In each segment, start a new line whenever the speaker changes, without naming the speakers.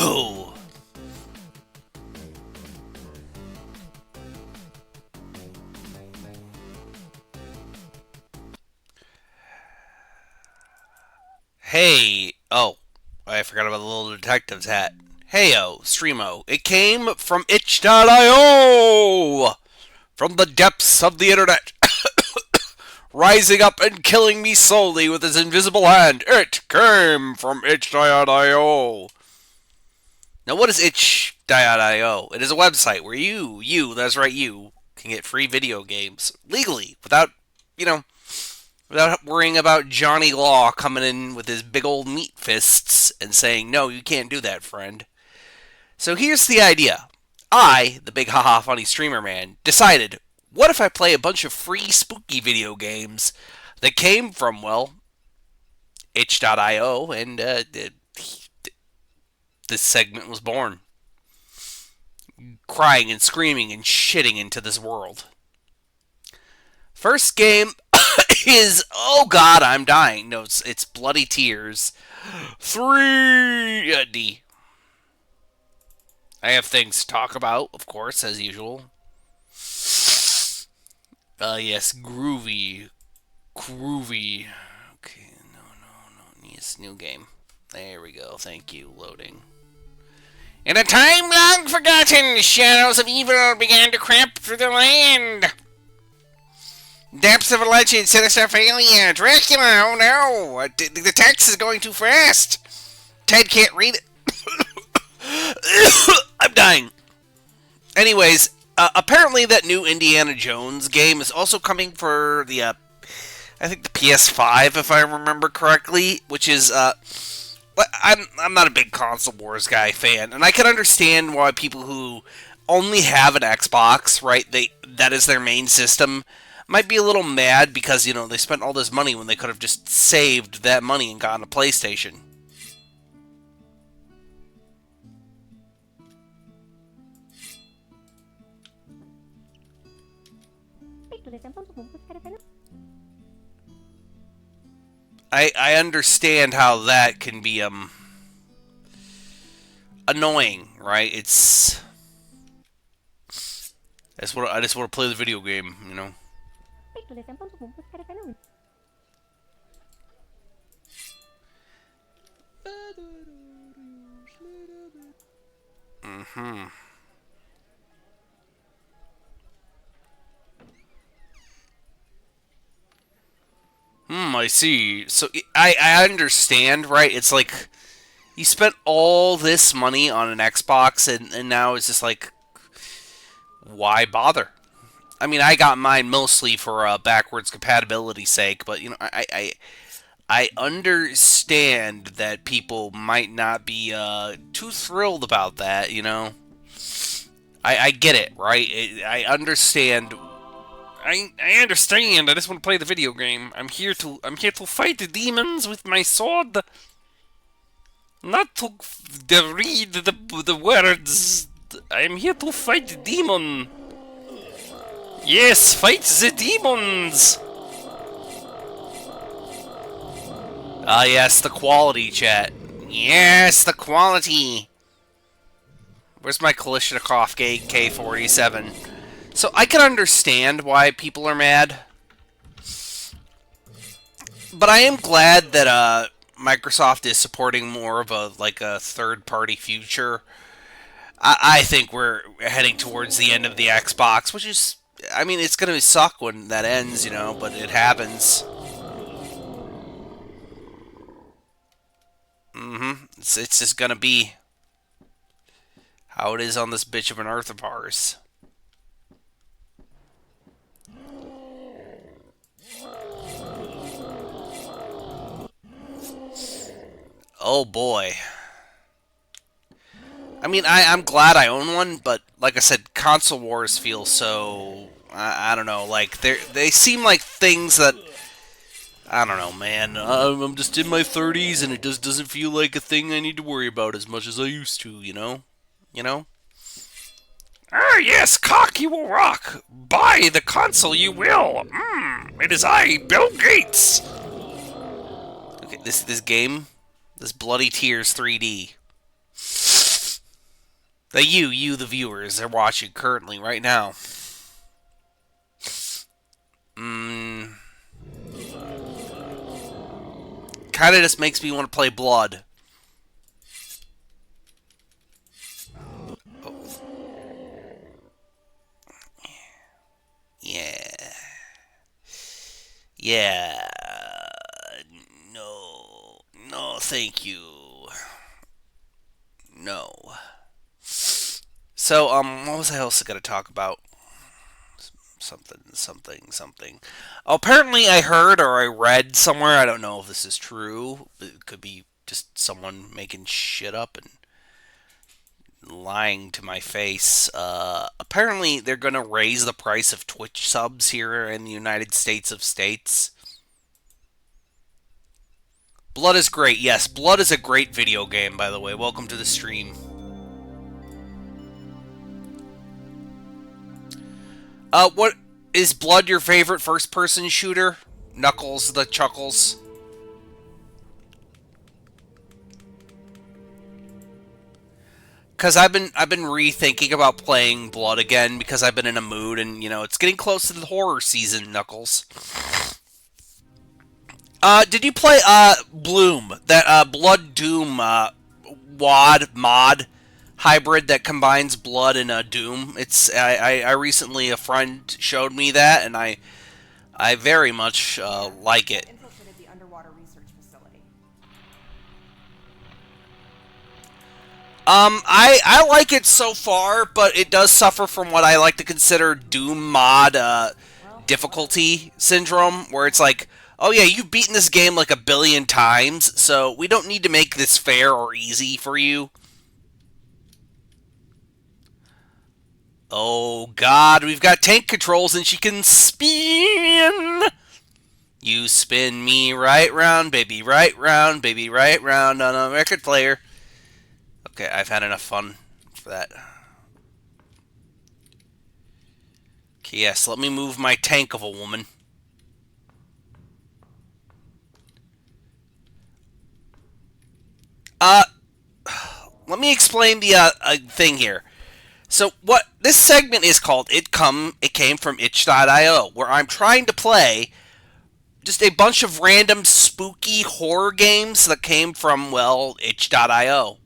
go! Hey, oh, I forgot about the little detective's hat. Heyo, Streamo. It came from itch.io! From the depths of the internet. Rising up and killing me slowly with his invisible hand. It came from itch.io. Now, what is itch.io? It is a website where that's right, you, can get free video games legally without, without worrying about Johnny Law coming in with his big old meat fists and saying, no, you can't do that, friend. So here's the idea. I, the big haha funny streamer man, decided, what if I play a bunch of free spooky video games that came from, well, itch.io, and this segment was born. Crying and screaming and shitting into this world. First game is, oh god, I'm dying. No, it's Bloody Tears 3D. I have things to talk about, of course, as usual. Yes, groovy. Okay, no. Yes, new game. There we go, thank you, loading. In a time long forgotten, shadows of evil began to creep through the land. Depths of a legend, sinister failure, Dracula, oh no! The text is going too fast! Ted can't read it. I'm dying. Anyways, apparently that new Indiana Jones game is also coming for the, I think the PS5, if I remember correctly, which is, I'm not a big console wars guy fan, and I can understand why people who only have an Xbox, right, that is their main system, might be a little mad because, they spent all this money when they could have just saved that money and gotten a PlayStation. I understand how that can be annoying, right? I just want to play the video game, I see. So I understand, right? It's like you spent all this money on an Xbox, and now it's just like, why bother? I mean, I got mine mostly for backwards compatibility sake, but I understand that people might not be too thrilled about that. I get it, right? I understand. I understand. I just want to play the video game. I'm here to fight the demons with my sword. Not to read the words. I'm here to fight the demon. Yes, fight the demons. Ah, yes, the quality, chat. Yes, the quality. Where's my Kalashnikov K47? So I can understand why people are mad, but I am glad that Microsoft is supporting more of a third-party future. I think we're heading towards the end of the Xbox, which is, I mean, it's gonna suck when that ends, but it happens. It's just gonna be how it is on this bitch of an Earth of ours. Oh boy. I mean, I'm glad I own one, but like I said, console wars feel so, I don't know, like they seem like things that, I don't know, man. I'm just in my 30s and it just doesn't feel like a thing I need to worry about as much as I used to, you know? Ah, yes, cock, you will rock. Buy the console, you will. It is I, Bill Gates. Okay, this game, this Bloody Tears 3D. You, the viewers, are watching currently right now. Mm, kind of just makes me want to play Blood. Oh, yeah. Yeah. No. No, thank you. No. So, what was I also going to talk about? Something. Oh, apparently, I heard or I read somewhere. I don't know if this is true. It could be just someone making shit up and lying to my face. Apparently, they're going to raise the price of Twitch subs here in the United States of States. Blood is great. Yes, Blood is a great video game, by the way. Welcome to the stream. What is Blood your favorite first-person shooter? Knuckles the Chuckles. Because I've been rethinking about playing Blood again because I've been in a mood and it's getting close to the horror season. Knuckles. Did you play Bloom, that Blood Doom mod hybrid that combines Blood and Doom? It's I recently, a friend showed me that and I very much like it. I like it so far, but it does suffer from what I like to consider Doom mod difficulty syndrome, where it's like, oh yeah, you've beaten this game like a billion times, so we don't need to make this fair or easy for you. Oh god, we've got tank controls and she can spin! You spin me right round, baby, right round, baby, right round on a record player. Okay, I've had enough fun for that. Okay, yes, let me move my tank of a woman. Uh, let me explain the thing here. So what this segment is called, it came from itch.io, where I'm trying to play just a bunch of random spooky horror games that came from, well, itch.io.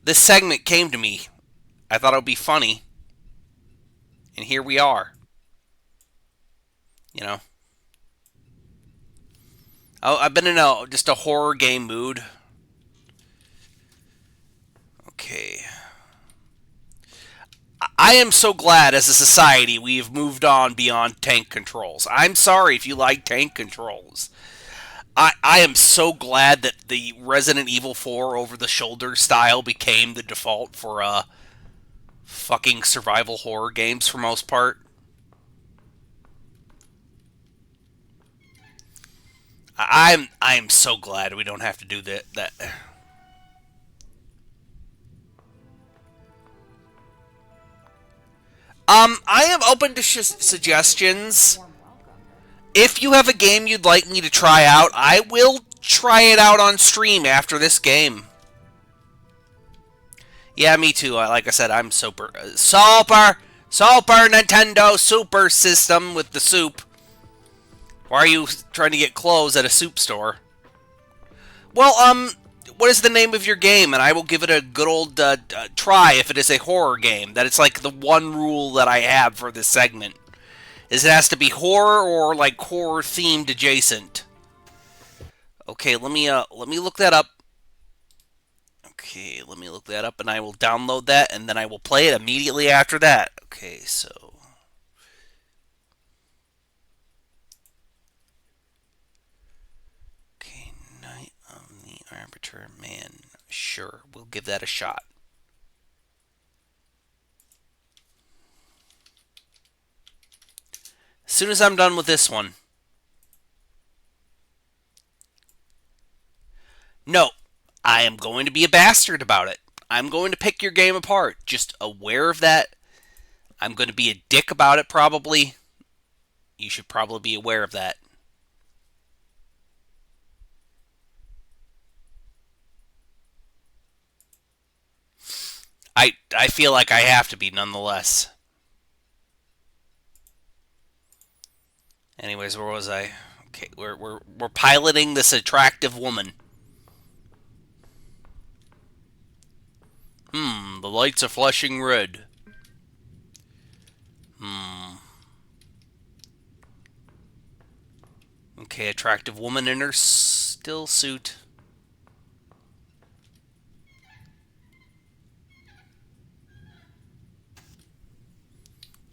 This segment came to me. I thought it would be funny. And here we are. You know. Oh, I've been in just a horror game mood. Okay. I am so glad as a society we've moved on beyond tank controls. I'm sorry if you like tank controls. I am so glad that the Resident Evil 4 over-the-shoulder style became the default for fucking survival horror games for most part. I'm so glad we don't have to do that. I am open to suggestions. If you have a game you'd like me to try out, I will try it out on stream after this game. Yeah, me too. Like I said, I'm super Nintendo Super System with the soup. Why are you trying to get clothes at a soup store? Well, what is the name of your game? And I will give it a good old try if it is a horror game. That it's like the one rule that I have for this segment. Is it has to be horror or like horror themed adjacent. Okay, let me look that up. Okay, let me look that up and I will download that and then I will play it immediately after that. Okay, so okay, Night of the Arbiter Man. Sure, we'll give that a shot. As soon as I'm done with this one. No, I am going to be a bastard about it. I'm going to pick your game apart. Just aware of that. I'm going to be a dick about it, probably. You should probably be aware of that. I feel like I have to be nonetheless. Anyways, where was I? Okay, we're piloting this attractive woman. The lights are flashing red. Okay, attractive woman in her still suit.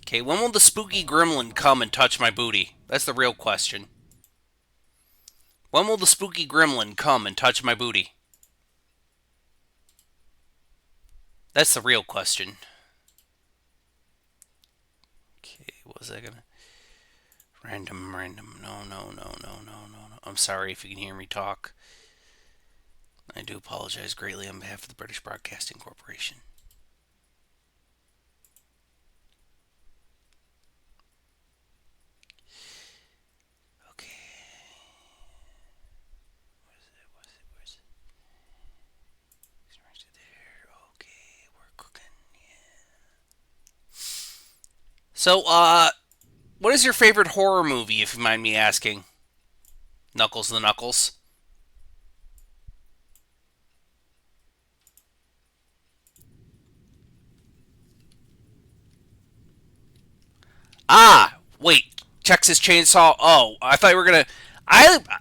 Okay, when will the spooky gremlin come and touch my booty? That's the real question. When will the spooky gremlin come and touch my booty? That's the real question. Okay, what was I gonna... Random. No. I'm sorry if you can hear me talk. I do apologize greatly on behalf of the British Broadcasting Corporation. Okay. Where's it? There. Okay, we're cooking. Yeah. So, what is your favorite horror movie, if you mind me asking? Knuckles the Knuckles? Ah, wait. Texas Chainsaw. Oh, I thought you were gonna.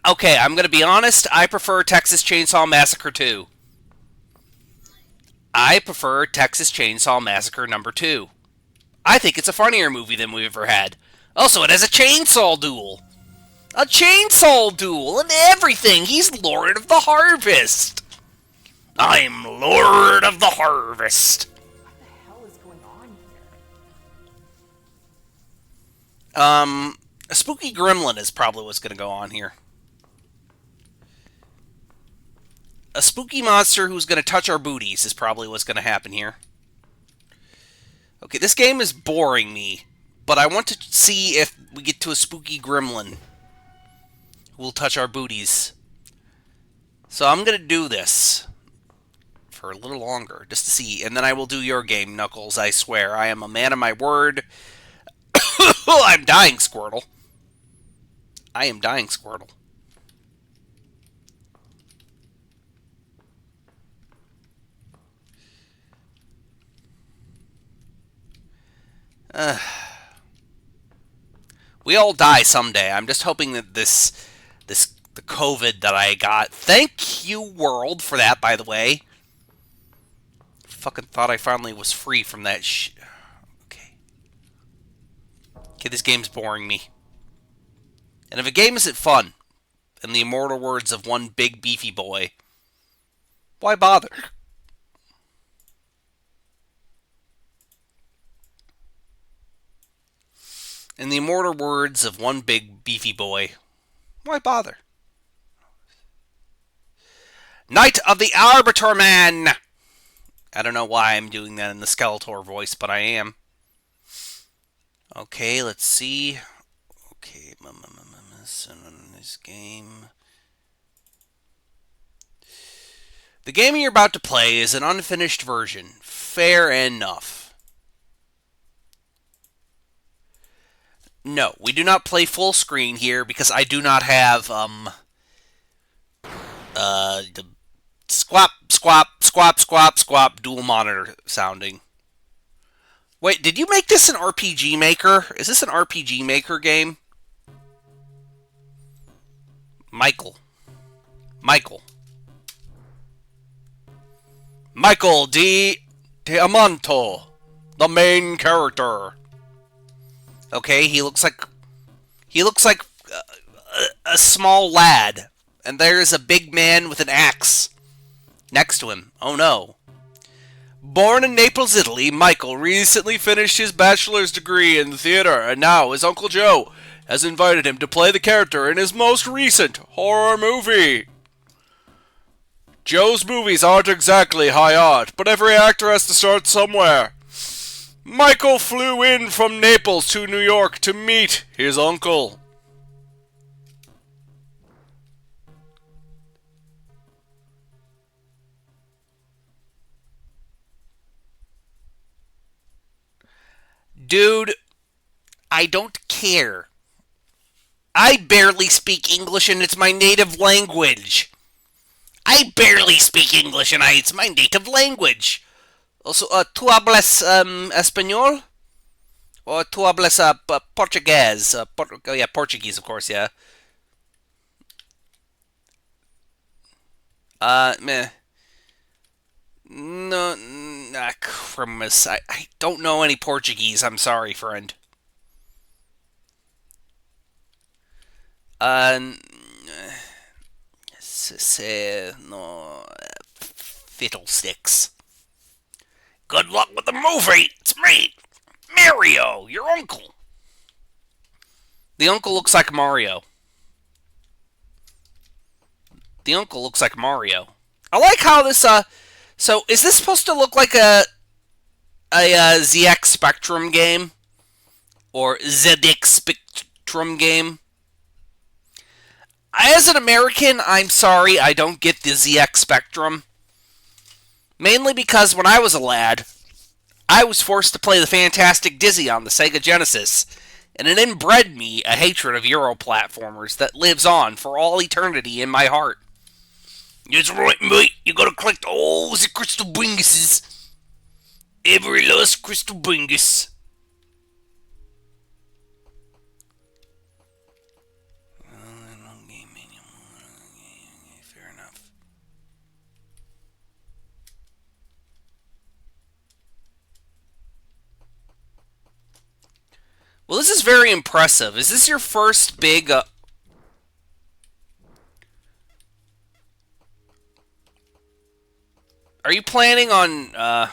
Okay. I'm gonna be honest. I prefer Texas Chainsaw Massacre 2. I prefer Texas Chainsaw Massacre number 2. I think it's a funnier movie than we've ever had. Also, it has a chainsaw duel. A chainsaw duel and everything. He's Lord of the Harvest. I'm Lord of the Harvest.
What the hell is going on
here? A spooky gremlin is probably what's going to go on here. A spooky monster who's going to touch our booties is probably what's going to happen here. Okay, this game is boring me, but I want to see if we get to a spooky gremlin who will touch our booties. So I'm going to do this for a little longer, just to see, and then I will do your game, Knuckles, I swear. I am a man of my word. I'm dying, Squirtle. I am dying, Squirtle. We all die someday. I'm just hoping that the COVID that I got. Thank you, world, for that, by the way. Fucking thought I finally was free from that Okay. Okay, this game's boring me. And if a game isn't fun, in the immortal words of one big beefy boy, why bother? In the immortal words of one big beefy boy, why bother? Knight of the Arbiter Man! I don't know why I'm doing that in the Skeletor voice, but I am. Okay, let's see. Okay, this game. The game you're about to play is an unfinished version. Fair enough. No, we do not play full screen here because I do not have the squap dual monitor sounding. Wait, did you make this an RPG Maker? Is this an RPG Maker game? Michael D. Diamanto, the main character. Okay, he looks like a small lad, and there's a big man with an axe next to him. Oh no. Born in Naples, Italy, Michael recently finished his bachelor's degree in theater, and now his Uncle Joe has invited him to play the character in his most recent horror movie. Joe's movies aren't exactly high art, but every actor has to start somewhere. Michael flew in from Naples to New York to meet his uncle. Dude, I don't care. I barely speak English and it's my native language. I barely speak English and it's my native language. Also, tu hablas español? Or tu hablas Portuguese? Oh, yeah, Portuguese, of course, yeah. Meh. No, Christmas. I don't know any Portuguese. I'm sorry, friend. Uh, no, fiddlesticks. Good luck with the movie. It's me, Mario, your uncle. The uncle looks like Mario. The uncle looks like Mario. I like how this. So is this supposed to look like a ZX Spectrum game or ZX Spectrum game? As an American, I'm sorry, I don't get the ZX Spectrum. Mainly because when I was a lad, I was forced to play the Fantastic Dizzy on the Sega Genesis, and it inbred me a hatred of Euro platformers that lives on for all eternity in my heart. That's right, mate. You gotta collect all the crystal binguses. Every last crystal bingus. Fair enough. Well, this is very impressive. Is this your first big... Are you planning on...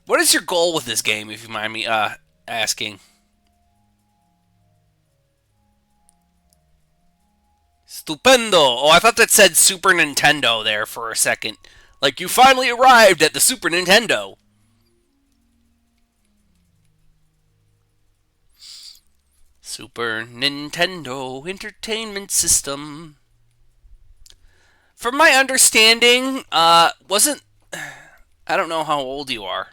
What is your goal with this game, if you mind me asking? Stupendo! Oh, I thought that said Super Nintendo there for a second. Like, you finally arrived at the Super Nintendo. Super Nintendo Entertainment System. From my understanding, wasn't... I don't know how old you are.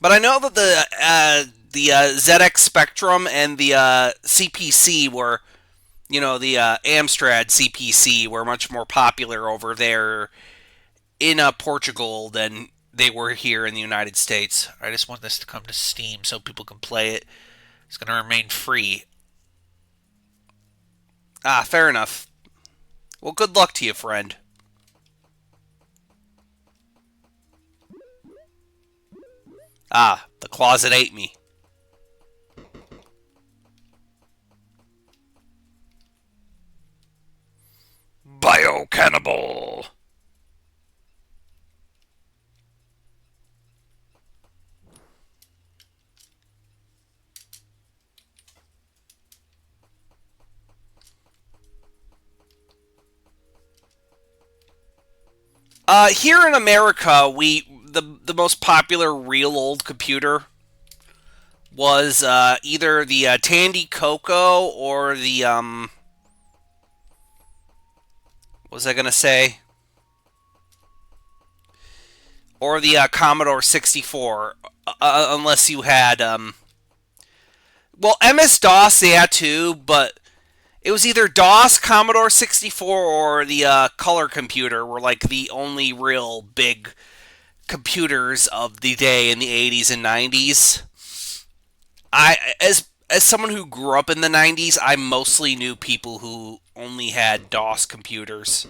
But I know that the ZX Spectrum and the CPC were... You know, the Amstrad CPC were much more popular over there in Portugal than they were here in the United States. I just want this to come to Steam so people can play it. It's going to remain free. Ah, fair enough. Well, good luck to you, friend. Ah, the closet ate me. Bio-cannibal! Here in America, the most popular real old computer was either the Tandy Coco or the what was I gonna say? Or the Commodore 64, unless you had well, MS-DOS, yeah, too, but it was either DOS, Commodore 64, or the color computer were like the only real big computers of the day in the 80s and 90s. As someone who grew up in the 90s, I mostly knew people who only had DOS computers.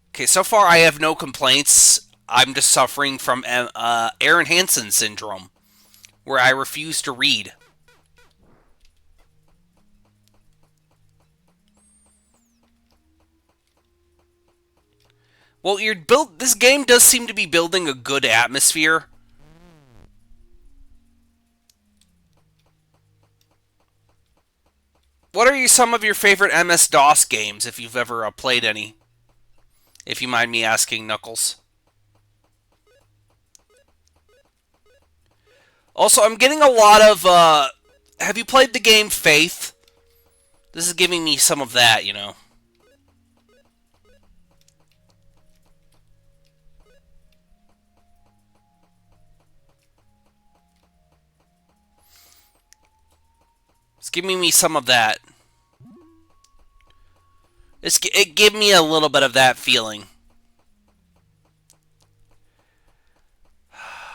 Okay, so far I have no complaints. I'm just suffering from Aaron Hansen syndrome, where I refuse to read. Well, this game does seem to be building a good atmosphere. What are some of your favorite MS-DOS games, if you've ever played any? If you mind me asking, Knuckles. Also, I'm getting a lot of, have you played the game Faith? This is giving me some of that, you know. Give me some of that. It give me a little bit of that feeling.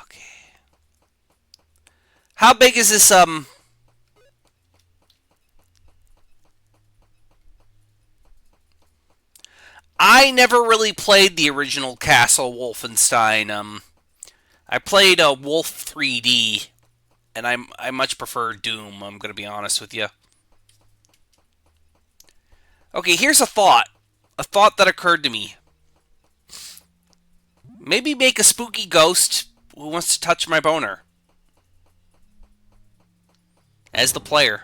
Okay. How big is this, I never really played the original Castle Wolfenstein. I played Wolf 3D, and I much prefer Doom, I'm gonna be honest with you. Okay, here's a thought. A thought that occurred to me. Maybe make a spooky ghost who wants to touch my boner. As the player.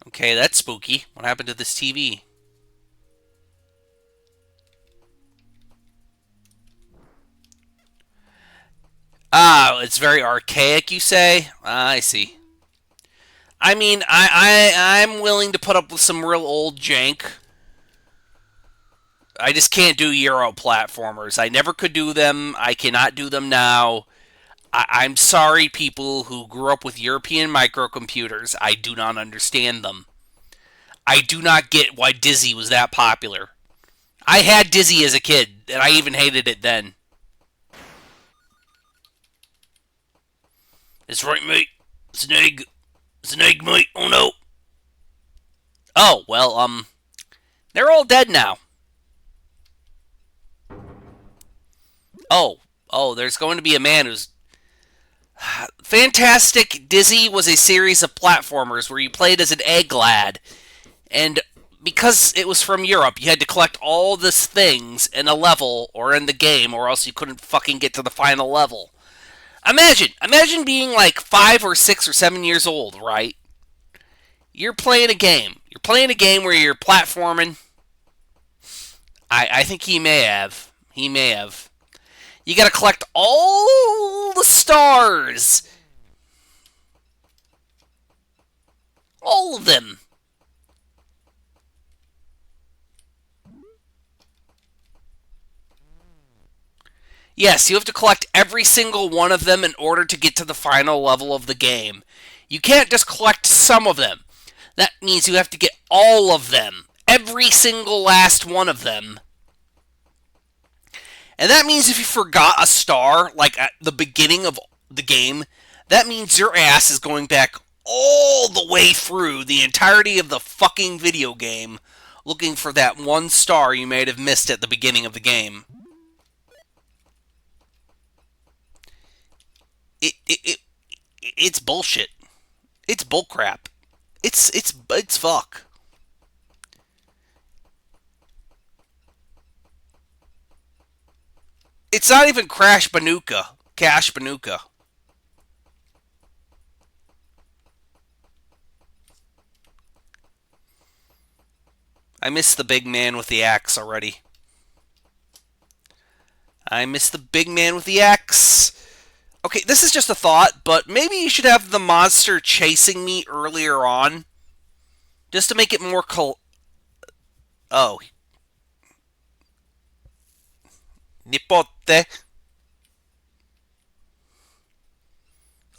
Okay, that's spooky. What happened to this TV? Ah, it's very archaic, you say? Ah, I see. I mean, I'm willing to put up with some real old jank. I just can't do Euro platformers. I never could do them. I cannot do them now. I'm sorry, people who grew up with European microcomputers. I do not understand them. I do not get why Dizzy was that popular. I had Dizzy as a kid, and I even hated it then. It's right, mate. It's an egg. It's an egg, mate. Oh, no. Oh, well, they're all dead now. Oh, there's going to be a man who's... Fantastic Dizzy was a series of platformers where you played as an egg lad. And because it was from Europe, you had to collect all these things in a level or in the game, or else you couldn't fucking get to the final level. Imagine being like 5 or 6 or 7 years old, right? You're playing a game. You're playing a game where you're platforming. I think he may have. He may have. You gotta collect all the stars. All of them. Yes, you have to collect every single one of them in order to get to the final level of the game. You can't just collect some of them. That means you have to get all of them. Every single last one of them. And that means if you forgot a star, like at the beginning of the game, that means your ass is going back all the way through the entirety of the fucking video game looking for that one star you may have missed at the beginning of the game. It's bullshit. It's bullcrap. It's fuck. It's not even Crash Banuka. Cash Banuka. I miss the big man with the axe already. I miss the big man with the axe. Okay, this is just a thought, but maybe you should have the monster chasing me earlier on. Just to make it more Oh. Nipote.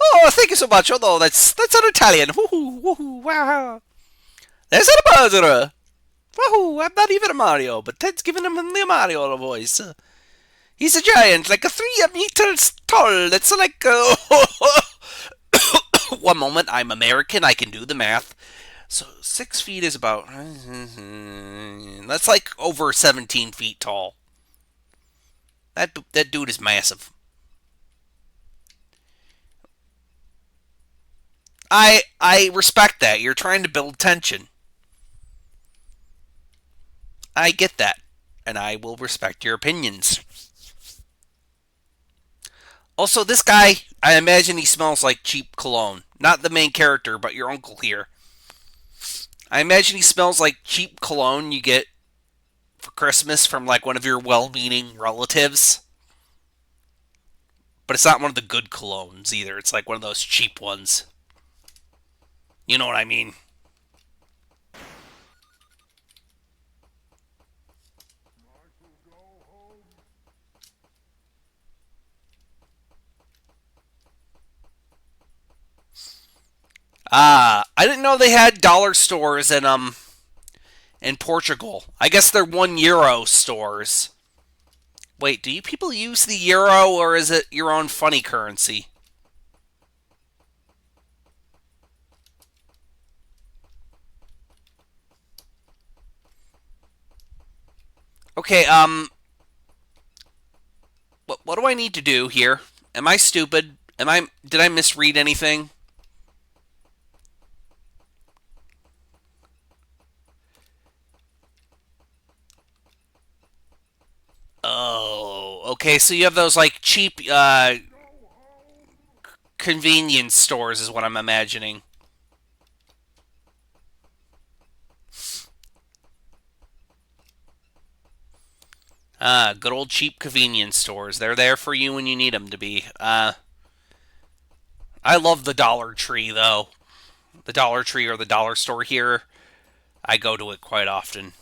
Oh, thank you so much. Oh no, that's an Italian. Woohoo, woohoo, wow. There's a Bowser. Woohoo, I'm not even a Mario, but Ted's giving him the Mario voice. He's a giant, like a 3 meters tall. That's like, 1 moment, I'm American, I can do the math. So 6 feet is about... That's like over 17 feet tall. That dude is massive. I respect that. You're trying to build tension. I get that. And I will respect your opinions. Also, this guy, I imagine he smells like cheap cologne. Not the main character, but your uncle here. I imagine he smells like cheap cologne you get for Christmas from like one of your well-meaning relatives. But it's not one of the good colognes either. It's like one of those cheap ones. You know what I mean? I didn't know they had dollar stores in Portugal. I guess they're €1 stores. Wait, do you people use the euro or is it your own funny currency? Okay, what do I need to do here? Am I stupid? Did I misread anything? Oh, okay. So you have those like cheap convenience stores, is what I'm imagining. Ah, good old cheap convenience stores. They're there for you when you need them to be. I love the Dollar Tree though. The Dollar Tree or the dollar store here. I go to it quite often.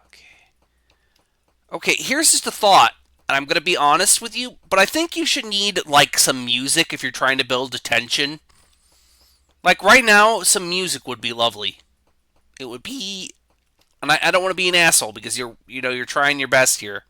Okay. Okay, here's just a thought. And I'm going to be honest with you, but I think you should need like some music if you're trying to build attention. Like right now, some music would be lovely. It would be, and I don't want to be an asshole because you're trying your best here.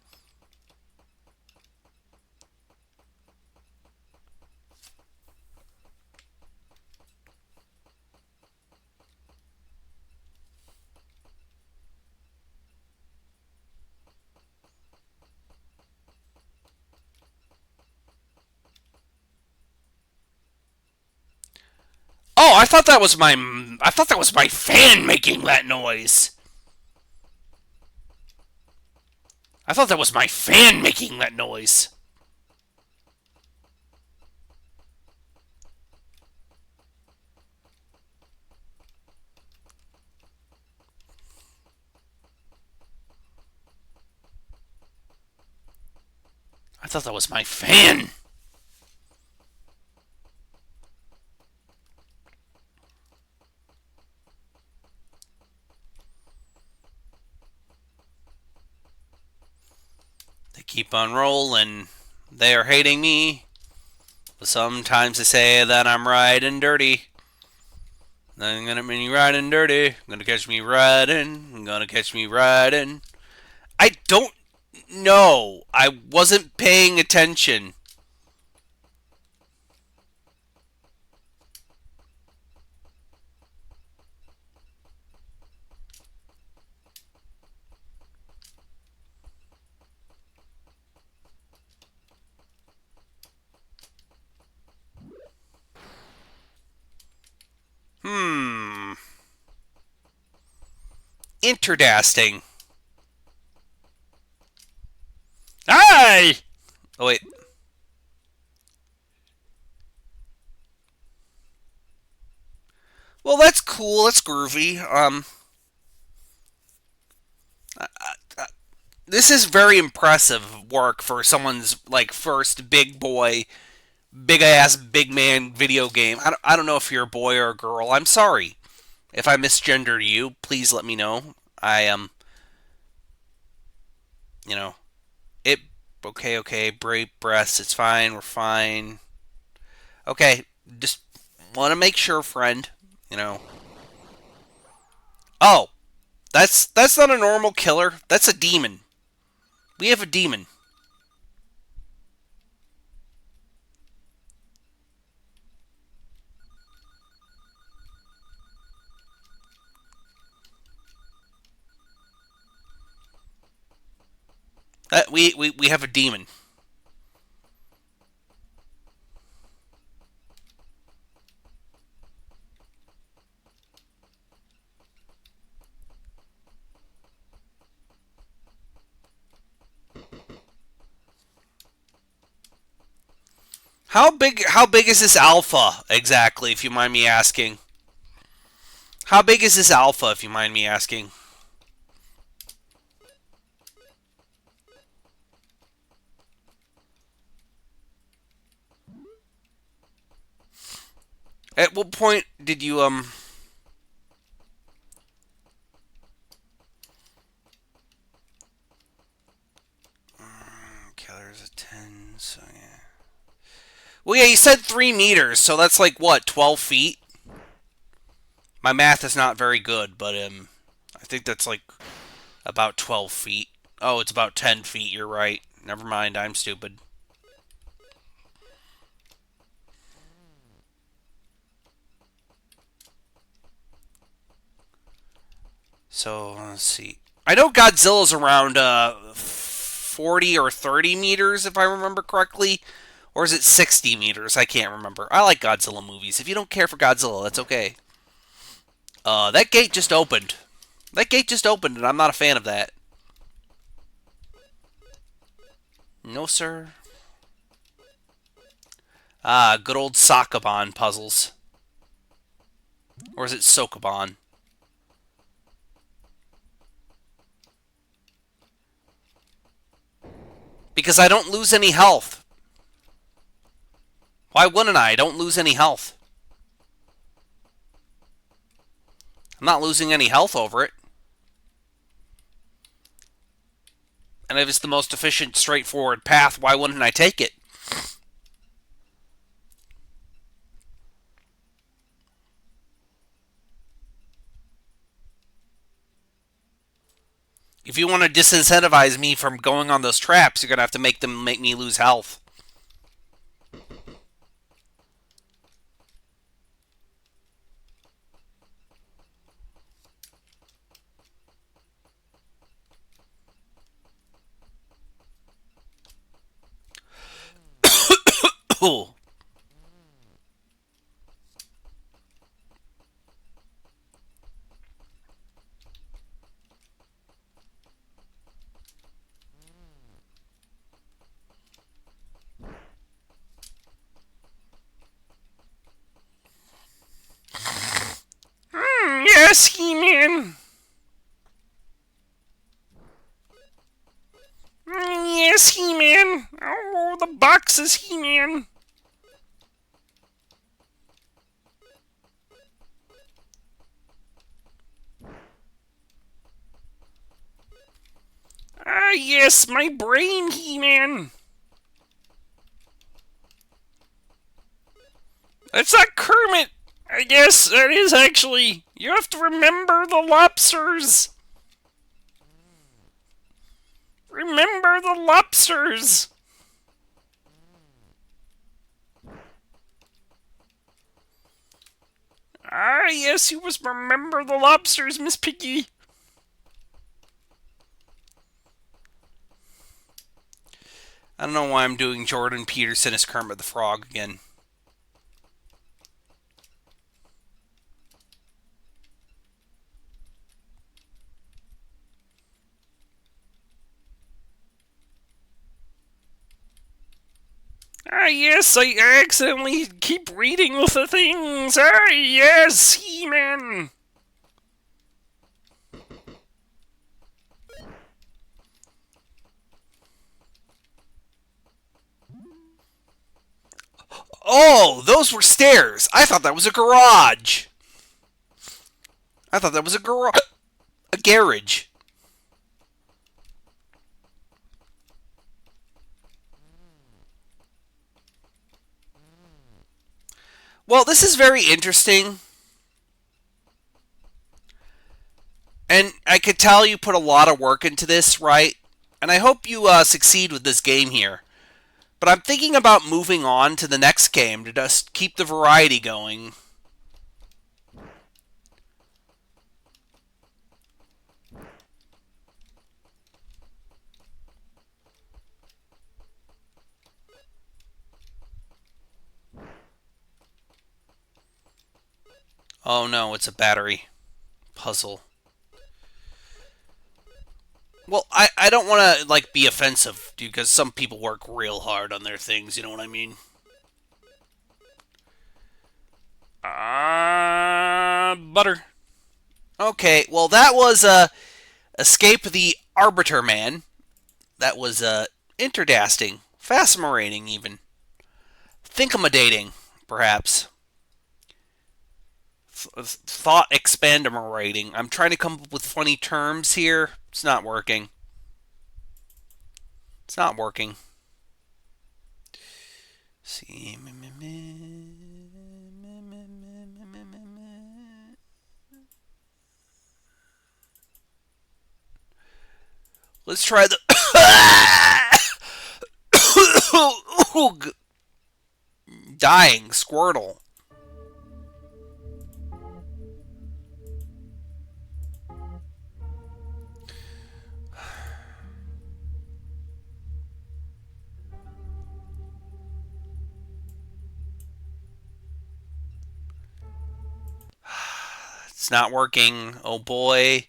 Oh, I thought that was my fan making that noise. I thought that was my fan making that noise. I thought that was my fan. They keep on rolling. They are hating me. But sometimes they say that I'm riding dirty. I'm gonna be riding dirty. Gonna catch me riding. Gonna catch me riding. I don't know. I wasn't paying attention. Hmm. Interdasting. Hi! Oh, wait. Well, that's cool. That's groovy. This is very impressive work for someone's like first big boy, big ass, big man video game. I don't know if you're a boy or a girl. I'm sorry if I misgendered you. Please let me know. I you know, it. Okay, okay. Break breasts. It's fine. We're fine. Okay, just want to make sure, friend. You know. Oh, that's not a normal killer. That's a demon. We have a demon. We have a demon. How big is this alpha exactly, if you mind me asking? How big is this alpha, if you mind me asking? At what point did you 3 meters, so that's like, what, 12 feet? My math is not very good, but I think that's like about 12 feet. Oh, it's about 10 feet, you're right. Never mind, I'm stupid. So, let's see. I know Godzilla's around 40 or 30 meters, if I remember correctly. Or is it 60 meters? I can't remember. I like Godzilla movies. If you don't care for Godzilla, that's okay. That gate just opened. That gate just opened, and I'm not a fan of that. No, sir. Ah, good old Sokoban puzzles. Or is it Sokoban? Because I don't lose any health. Why wouldn't I? I don't lose any health. I'm not losing any health over it. And if it's the most efficient, straightforward path, why wouldn't I take it? If you want to disincentivize me from going on those traps, you're going to have to make me lose health. Oh. Yes, He-Man. Yes, He-Man. Oh, the boxes, He-Man. Ah, yes, my brain, He-Man. That's not Kermit. I guess that is actually. You have to remember the lobsters. Remember the lobsters. Ah, yes, you must remember the lobsters, Miss Piggy. I don't know why I'm doing Jordan Peterson as Kermit the Frog again. Ah, yes, I accidentally keep reading the things. Ah, yes, He-Man. Oh, those were stairs. I thought that was a garage. I thought that was a garage. A garage. Well, this is very interesting. And I could tell you put a lot of work into this, right? And I hope you succeed with this game here. But I'm thinking about moving on to the next game to just keep the variety going. Oh no, it's a battery puzzle. Well, I don't want to like be offensive because some people work real hard on their things, you know what I mean? Butter. Okay, well that was Escape the Arbiter Man. That was interdasting, fascinating even. Thinkamating, perhaps. Thought expanderating. I'm trying to come up with funny terms here. It's not working. It's not working. See. Let's try the dying Squirtle. It's not working. Oh boy.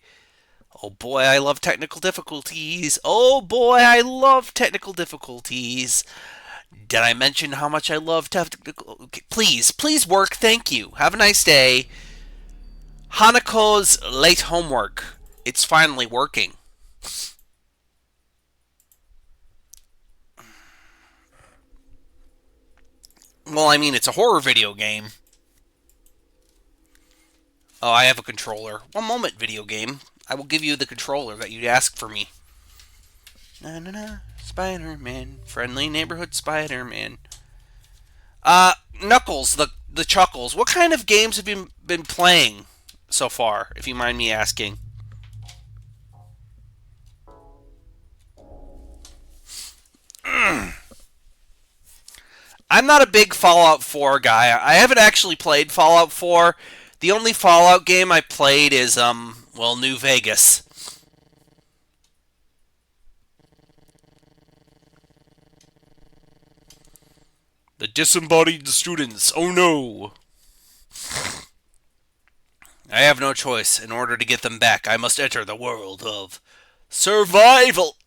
Oh boy, I love technical difficulties. Oh boy, I love technical difficulties. Did I mention how much I love technical? Okay, please work. Thank you. Have a nice day. Hanako's late homework. It's finally working. Well, I mean, it's a horror video game. Oh, I have a controller. One moment, video game. I will give you the controller that you asked for me. Na na na. Spider-Man. Friendly neighborhood Spider-Man. Knuckles, the Chuckles. What kind of games have you been playing so far, if you mind me asking? I'm not a big Fallout 4 guy. I haven't actually played Fallout 4. The only Fallout game I played is, well, New Vegas. The disembodied students. Oh no. I have no choice. In order to get them back, I must enter the world of survival.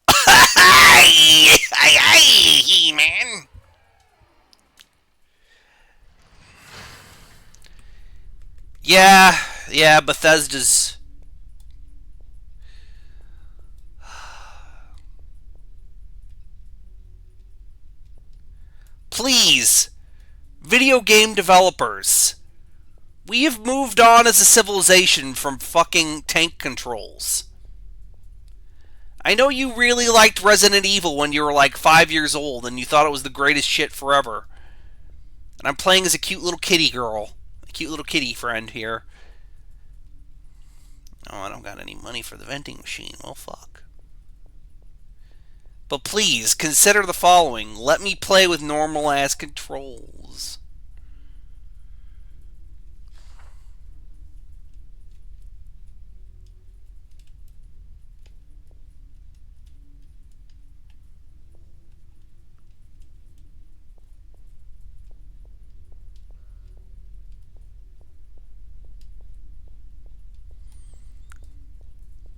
Man. Yeah, Bethesda's. Please, video game developers. We have moved on as a civilization from fucking tank controls. I know you really liked Resident Evil when you were like 5 years old and you thought it was the greatest shit forever. And I'm playing as a cute little kitty girl. A cute little kitty friend here. Oh, I don't got any money for the vending machine. Well, fuck. But please, consider the following. Let me play with normal-ass controls.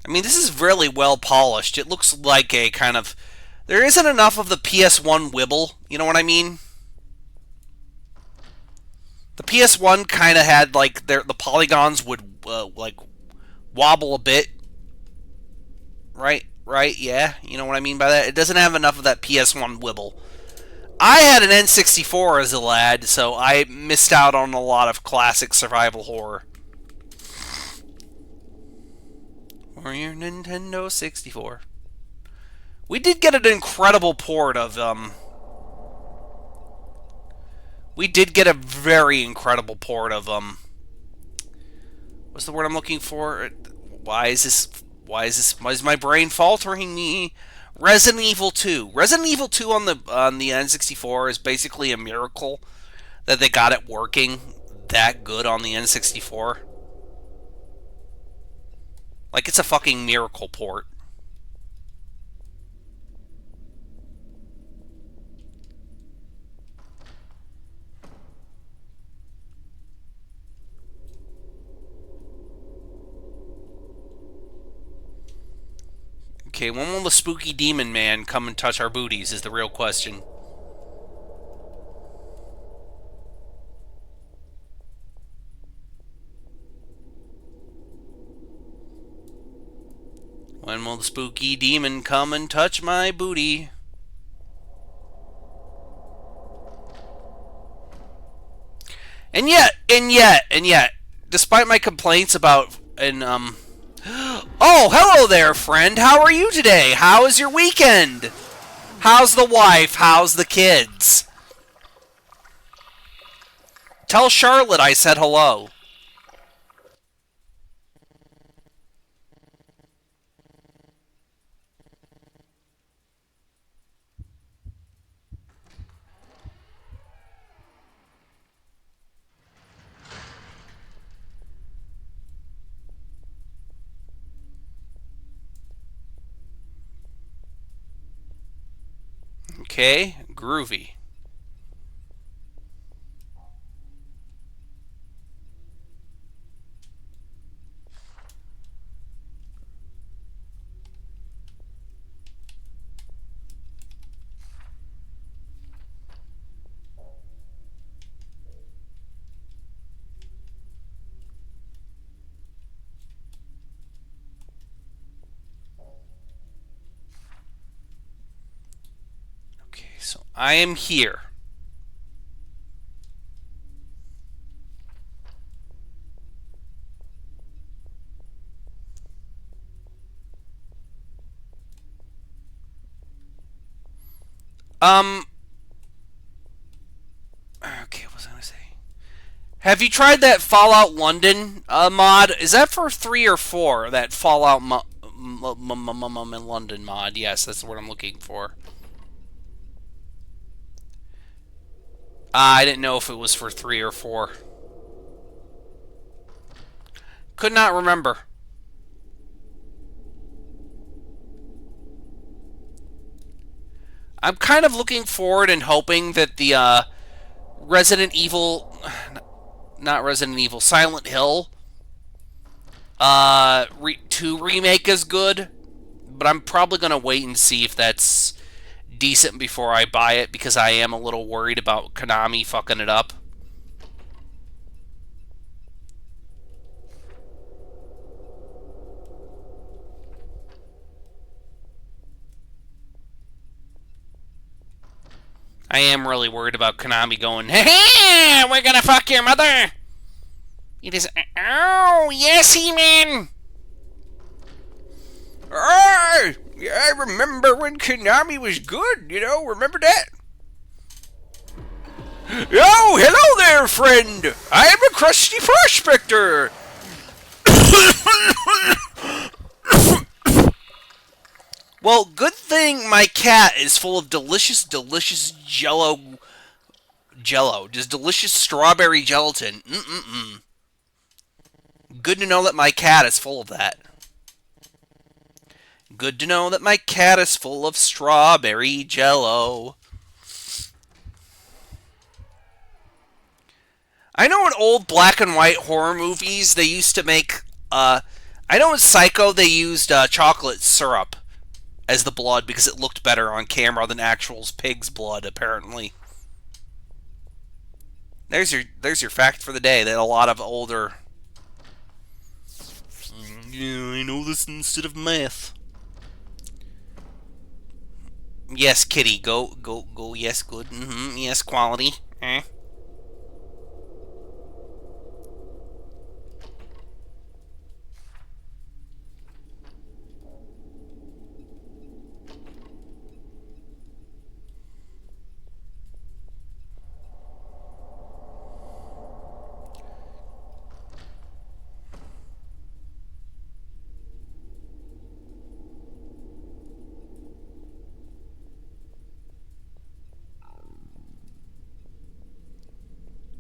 I mean, this is really well polished. It looks like a kind of... There isn't enough of the PS1 wibble, you know what I mean? The PS1 kind of had, like, the polygons would, like, wobble a bit. Right, yeah. You know what I mean by that? It doesn't have enough of that PS1 wibble. I had an N64 as a lad, so I missed out on a lot of classic survival horror. Or your Nintendo 64. We did get an incredible port of, We did get a very incredible port of, What's the word I'm looking for? Why is my brain faltering me? Resident Evil 2. Resident Evil 2 on the N64 is basically a miracle that they got it working that good on the N64. Like, it's a fucking miracle port. Okay, when will the spooky demon man come and touch our booties is the real question. When will the spooky demon come and touch my booty? And yet, despite my complaints about oh, hello there, friend. How are you today? How is your weekend? How's the wife? How's the kids? Tell Charlotte I said hello. Okay, groovy. Okay, so I am here. Um, okay, what was I gonna say? Have you tried that Fallout London mod? Is that for 3 or 4? That Fallout in London mod? Yes, that's what I'm looking for. I didn't know if it was for 3 or 4. Could not remember. I'm kind of looking forward and hoping that the Resident Evil, not Resident Evil, Silent Hill 2 remake is good, but I'm probably going to wait and see if that's decent before I buy it because I am a little worried about Konami fucking it up. I am really worried about Konami going, hey, we're gonna fuck your mother. It is, oh, yes, He-Man. Oh, yeah, I remember when Konami was good, remember that? Oh, hello there, friend. I am a crusty prospector. Well, good thing my cat is full of delicious, delicious jello. Just delicious strawberry gelatin. Good to know that my cat is full of that. Good to know that my cat is full of strawberry jello. I know in old black and white horror movies they used to make, I know in Psycho they used chocolate syrup as the blood because it looked better on camera than actual pig's blood, apparently. There's your fact for the day that a lot of older... Yeah, I know this instead of math. Yes, kitty, go, yes, good, yes, quality,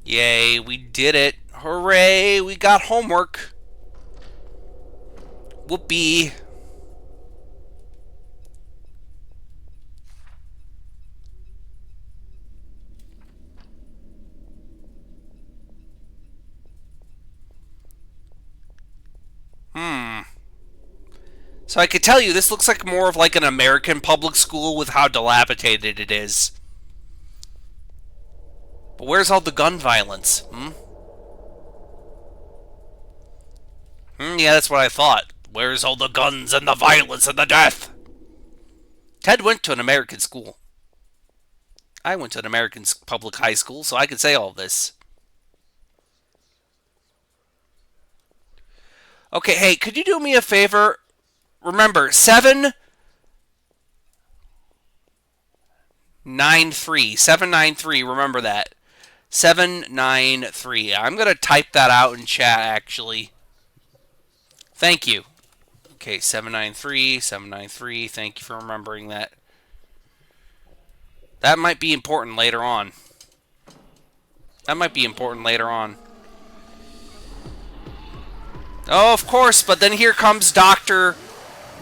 Yay, we did it. Hooray, we got homework. Whoopee. So I could tell you, this looks like more of like an American public school with how dilapidated it is. But where's all the gun violence? Yeah, that's what I thought. Where's all the guns and the violence and the death? Ted went to an American school. I went to an American public high school, so I could say all this. Okay, hey, could you do me a favor? Remember, 793. Remember that. 793. I'm going to type that out in chat, actually. Thank you. Okay, 793. Thank you for remembering that. That might be important later on. Oh, of course, but then here comes Dr.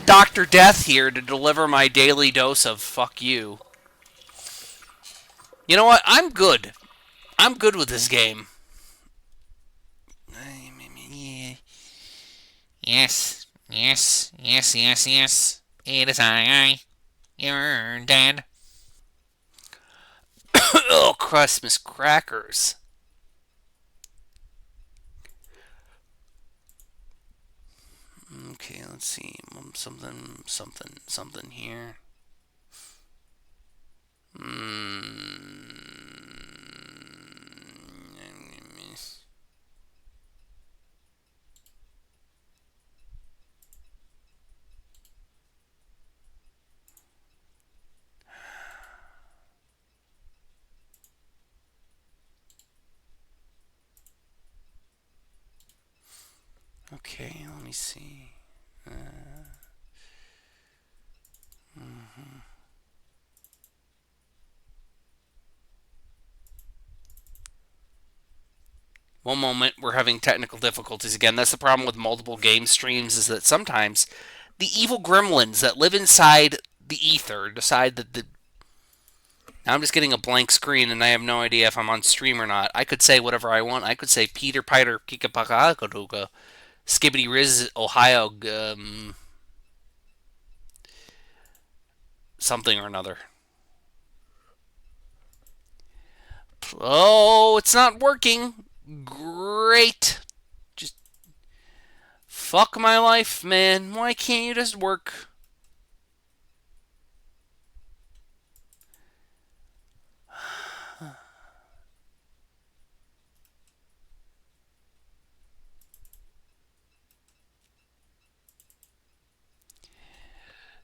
Death here to deliver my daily dose of fuck you. You know what? I'm good. I'm good with this game.
Yes, yes, yes, yes, yes. It is I. You're dead.
Oh, Christmas crackers. Okay, let's see. Something, something, something here. Okay, let me see. One moment, we're having technical difficulties again. That's the problem with multiple game streams, is that sometimes the evil gremlins that live inside the ether decide that the. Now I'm just getting a blank screen and I have no idea if I'm on stream or not. I could say whatever I want. I could say Peter Piter Kikapakakoduka Skibbity Riz Ohio something or another. Oh, it's not working. Great. Just fuck my life, man. Why can't you just work?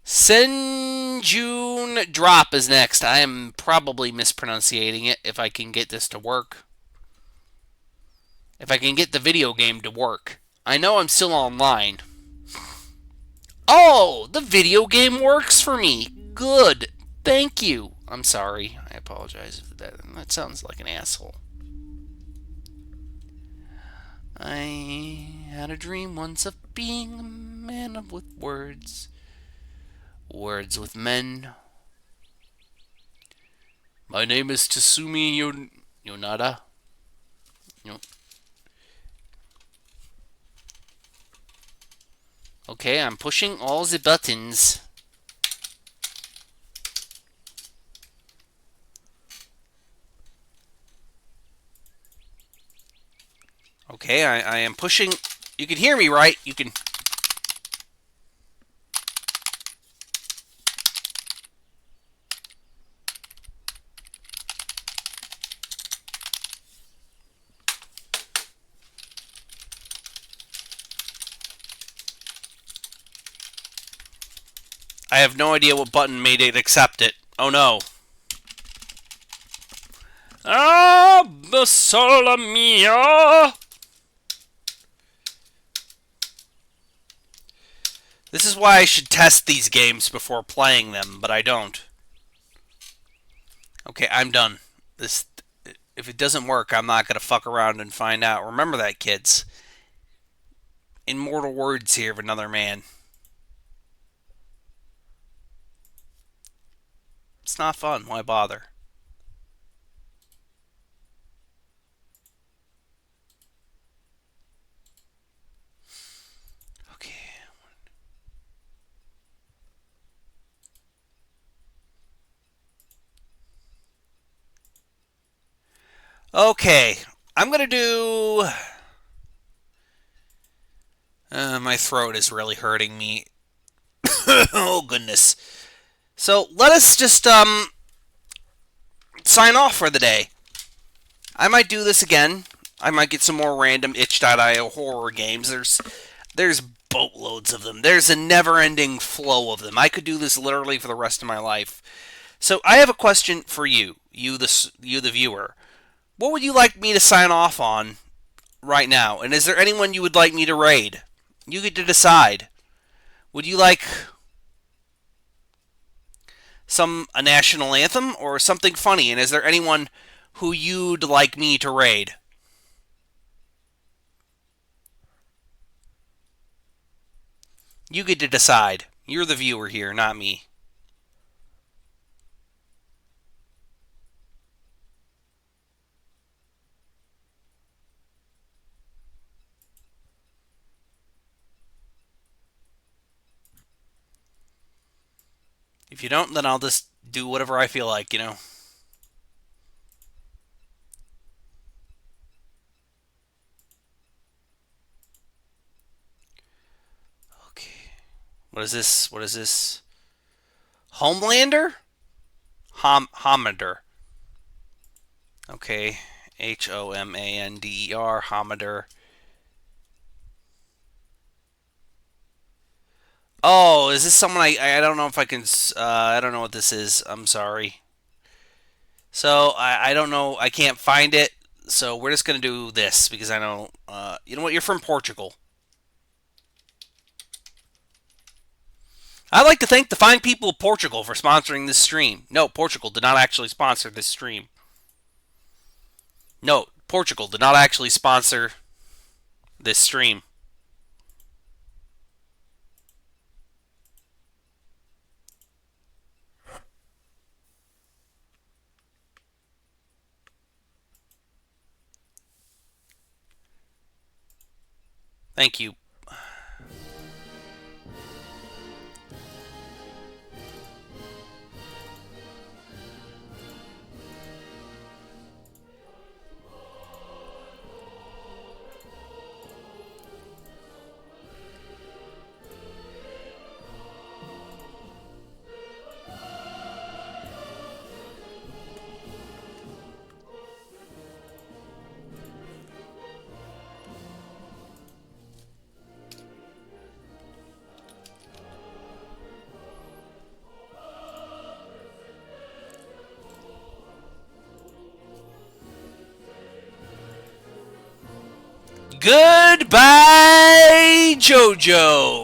Senjun Drop is next. I am probably mispronouncing it if I can get this to work. If I can get the video game to work. I know I'm still online. Oh, the video game works for me. Good. Thank you. I'm sorry. I apologize if that sounds like an asshole. I had a dream once of being a man with words. Words with men. My name is Tasumi Yonada. Yo- Okay, I'm pushing all the buttons. Okay, I am pushing. You can hear me, right? You can. I have no idea what button made it accept it. Oh no. Ah, sola mia! This is why I should test these games before playing them, but I don't. Okay, I'm done. This, if it doesn't work, I'm not gonna fuck around and find out. Remember that, kids. Immortal words here of another man. It's not fun. Why bother? Okay. Okay. I'm gonna do. My throat is really hurting me. Oh goodness. So let us just sign off for the day. I might do this again. I might get some more random itch.io horror games. There's boatloads of them. There's a never-ending flow of them. I could do this literally for the rest of my life. So I have a question for you, you the viewer. What would you like me to sign off on right now? And is there anyone you would like me to raid? You get to decide. Would you like a national anthem or something funny? And is there anyone who you'd like me to raid? You get to decide. You're the viewer here, not me. If you don't, then I'll just do whatever I feel like, Okay. What is this? What is this? Homelander? Homander. Okay. Homander. Homander. Oh, is this someone I don't know if I can. I don't know what this is. I'm sorry. So I don't know. I can't find it. So we're just gonna do this because I know. You know what? You're from Portugal. I'd like to thank the fine people of Portugal for sponsoring this stream. No, Portugal did not actually sponsor this stream. No, Portugal did not actually sponsor this stream. Thank you. Goodbye, JoJo.